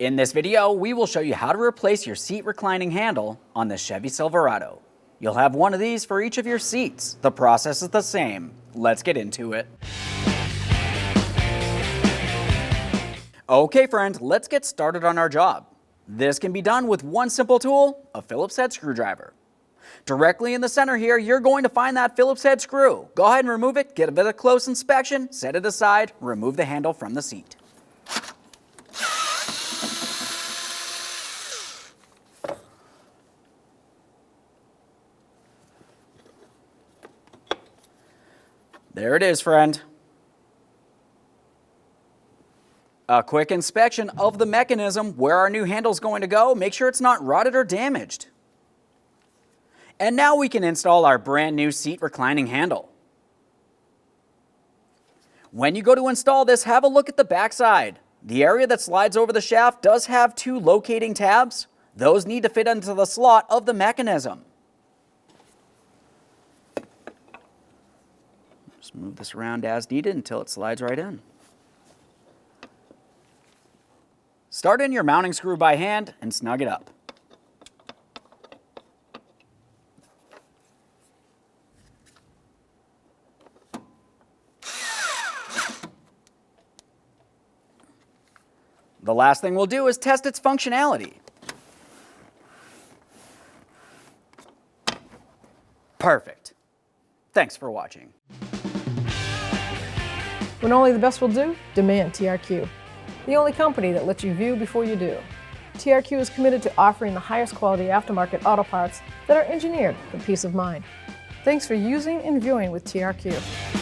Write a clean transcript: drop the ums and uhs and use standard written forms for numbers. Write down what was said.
In this video, we will show you how to replace your seat reclining handle on the Chevy Silverado. You'll have one of these for each of your seats. The process is the same. Let's get into it. Okay friend, let's get started on our job. This can be done with one simple tool, a Phillips head screwdriver. Directly in the center here, you're going to find that Phillips head screw. Go ahead and remove it, get a bit of close inspection, set it aside, remove the handle from the seat. There it is, friend. A quick inspection of the mechanism where our new handle is going to go. Make sure it's not rotted or damaged. And now we can install our brand new seat reclining handle. When you go to install this, have a look at the back side. The area that slides over the shaft does have two locating tabs. Those need to fit into the slot of the mechanism. Just move this around as needed until it slides right in. Start in your mounting screw by hand and snug it up. The last thing we'll do is test its functionality. Perfect. Thanks for watching. When only the best will do, demand TRQ. The only company that lets you view before you do. TRQ is committed to offering the highest quality aftermarket auto parts that are engineered for peace of mind. Thanks for using and viewing with TRQ.